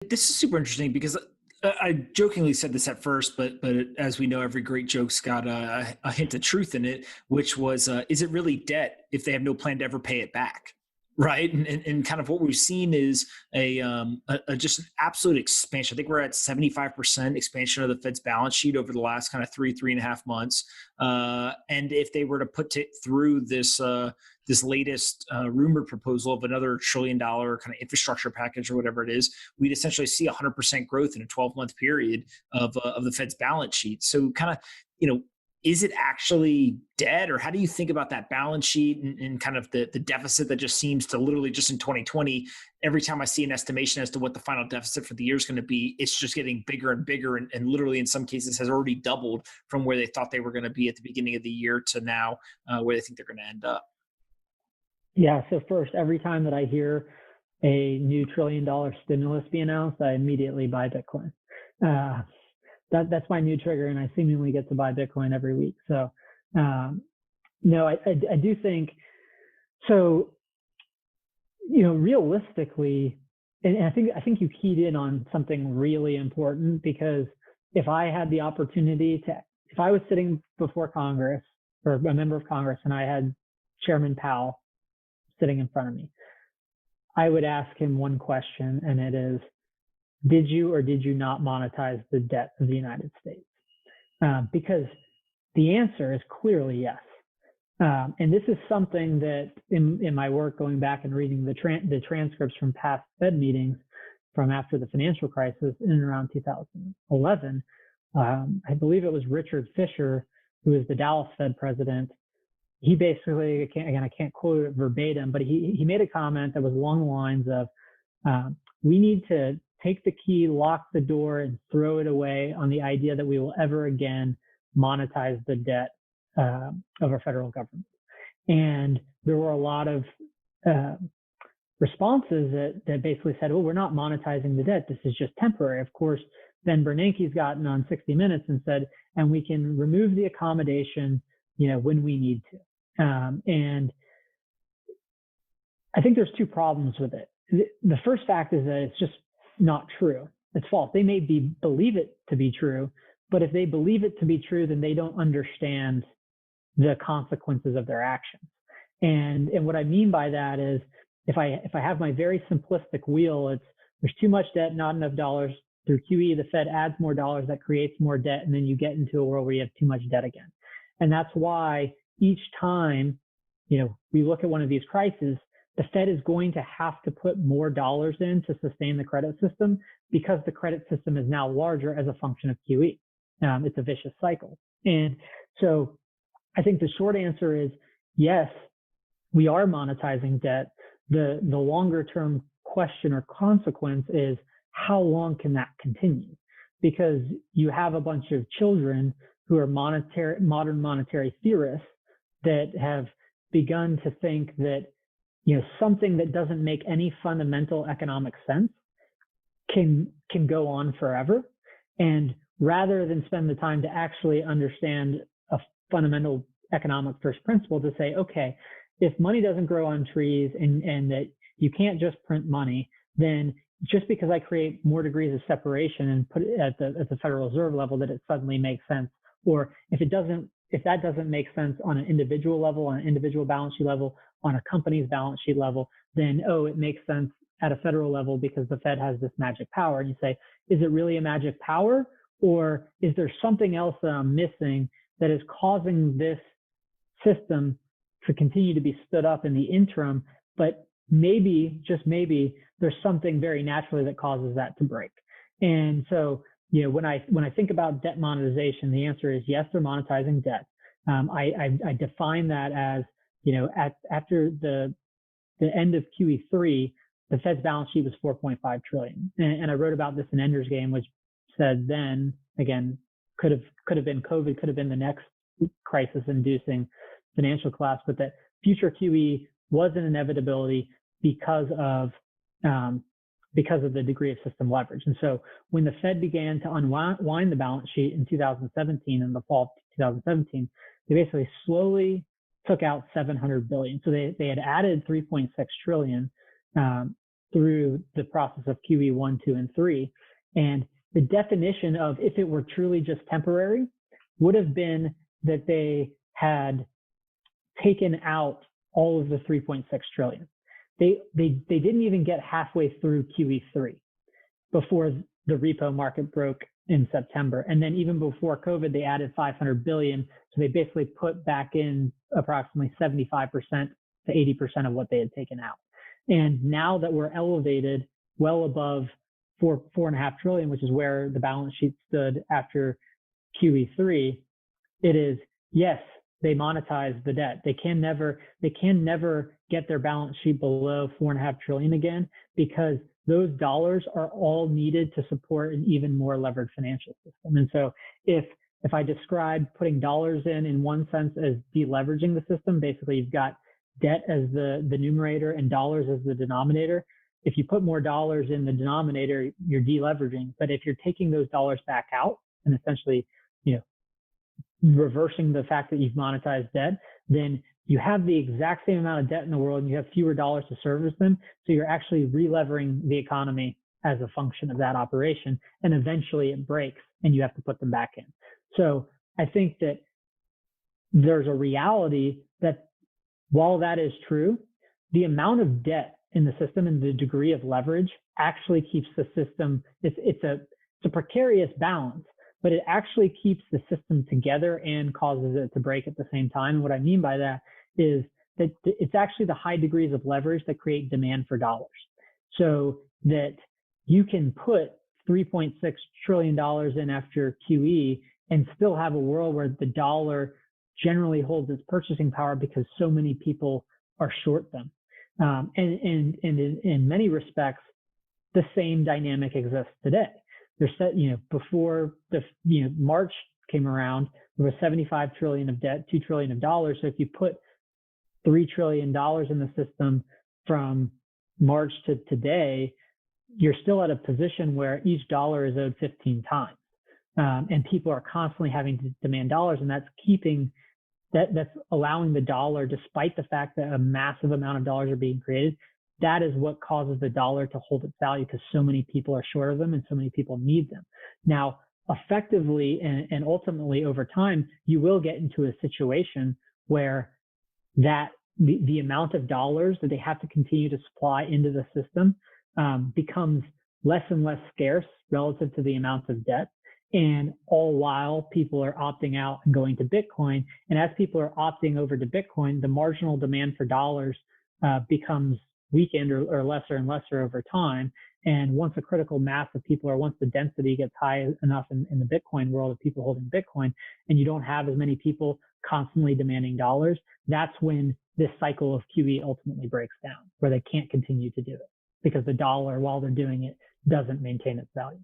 This is super interesting because I jokingly said this at first, but as we know, every great joke's got a hint of truth in it, which was, is it really debt if they have no plan to ever pay it back? Right. And kind of what we've seen is a just an absolute expansion. I think we're at 75% expansion of the Fed's balance sheet over the last kind of 3.5 months. And if they were to put it through this latest rumored proposal of another $1 trillion kind of infrastructure package or whatever it is, we'd essentially see 100% growth in a 12-month period of the Fed's balance sheet. So kind of, is it actually dead, or how do you think about that balance sheet and kind of the deficit that just seems to literally just in 2020, every time I see an estimation as to what the final deficit for the year is going to be, it's just getting bigger and bigger and literally in some cases has already doubled from where they thought they were going to be at the beginning of the year to now where they think they're going to end up. Yeah. So first, every time that I hear a new $1 trillion stimulus be announced, I immediately buy Bitcoin. That's my new trigger, and I seemingly get to buy Bitcoin every week. So, no, I do think so. Realistically, and I think you keyed in on something really important, because if I had the opportunity if I was sitting before Congress or a member of Congress and I had Chairman Powell sitting in front of me, I would ask him one question, and it is, did you or did you not monetize the debt of the United States? Because the answer is clearly yes. And this is something that in my work, going back and reading the transcripts from past Fed meetings from after the financial crisis in and around 2011, I believe it was Richard Fisher, who was the Dallas Fed president. He basically, I can't quote it verbatim, but he made a comment that was along the lines of, we need to take the key, lock the door, and throw it away on the idea that we will ever again monetize the debt of our federal government. And there were a lot of responses that basically said, well, we're not monetizing the debt. This is just temporary. Of course, Ben Bernanke's gotten on 60 Minutes and said, and we can remove the accommodation, when we need to. And I think there's two problems with it. The first fact is that it's just not true. It's false. They may believe it to be true, but if they believe it to be true, then they don't understand the consequences of their actions. And what I mean by that is, if I have my very simplistic wheel, there's too much debt, not enough dollars. Through QE, the Fed adds more dollars, that creates more debt, and then you get into a world where you have too much debt again. And that's why each time, we look at one of these crises, the Fed is going to have to put more dollars in to sustain the credit system, because the credit system is now larger as a function of QE. It's a vicious cycle. And so I think the short answer is yes, we are monetizing debt. The longer term question or consequence is, how long can that continue? Because you have a bunch of children who are modern monetary theorists that have begun to think that something that doesn't make any fundamental economic sense can go on forever. And rather than spend the time to actually understand a fundamental economic first principle, to say, okay, if money doesn't grow on trees and that you can't just print money, then just because I create more degrees of separation and put it at the Federal Reserve level, that it suddenly makes sense. Or if that doesn't make sense on an individual level, on an individual balance sheet level, on a company's balance sheet level, then, it makes sense at a federal level because the Fed has this magic power. And you say, is it really a magic power? Or is there something else that I'm missing that is causing this system to continue to be stood up in the interim? But maybe, just maybe, there's something very naturally that causes that to break. And so, when I think about debt monetization, the answer is yes, they're monetizing debt. I define that as, after the end of QE3, the Fed's balance sheet was 4.5 trillion. And I wrote about this in Ender's Game, which said then, again, could have been COVID, could have been the next crisis inducing financial collapse, but that future QE was an inevitability because of the degree of system leverage. And so when the Fed began to unwind the balance sheet in 2017, in the fall of 2017, they basically slowly took out 700 billion. So they had added 3.6 trillion through the process of QE 1, 2, and 3. And the definition of if it were truly just temporary would have been that they had taken out all of the 3.6 trillion. They didn't even get halfway through QE3 before the repo market broke in September. And then even before COVID, they added 500 billion. So they basically put back in approximately 75% to 80% of what they had taken out. And now that we're elevated well above 4.5 trillion, which is where the balance sheet stood after QE3, it is, yes, they monetize the debt. They can never get their balance sheet below 4.5 trillion again, because those dollars are all needed to support an even more levered financial system. And so if I describe putting dollars in one sense as deleveraging the system, basically you've got debt as the numerator and dollars as the denominator. If you put more dollars in the denominator, you're deleveraging. But if you're taking those dollars back out and essentially, reversing the fact that you've monetized debt, then you have the exact same amount of debt in the world and you have fewer dollars to service them. So you're actually relevering the economy as a function of that operation. And eventually it breaks and you have to put them back in. So I think that there's a reality that while that is true, the amount of debt in the system and the degree of leverage actually keeps the system, it's a precarious balance, but it actually keeps the system together and causes it to break at the same time. And what I mean by that is that it's actually the high degrees of leverage that create demand for dollars. So that you can put $3.6 trillion in after QE and still have a world where the dollar generally holds its purchasing power because so many people are short them. And in many respects, the same dynamic exists today. There's, before March came around, there was 75 trillion of debt, 2 trillion of dollars. So if you put $3 trillion in the system from March to today, you're still at a position where each dollar is owed 15 times. And people are constantly having to demand dollars, and that's allowing the dollar, despite the fact that a massive amount of dollars are being created, that is what causes the dollar to hold its value, because so many people are short of them and so many people need them. Now, effectively and ultimately over time, you will get into a situation where that the amount of dollars that they have to continue to supply into the system becomes less and less scarce relative to the amount of debt. And all while people are opting out and going to Bitcoin. And as people are opting over to Bitcoin, the marginal demand for dollars becomes weakened or lesser and lesser over time. And once a critical mass of people, or once the density gets high enough in the Bitcoin world of people holding Bitcoin, and you don't have as many people constantly demanding dollars, that's when this cycle of QE ultimately breaks down, where they can't continue to do it because the dollar, while they're doing it, doesn't maintain its value.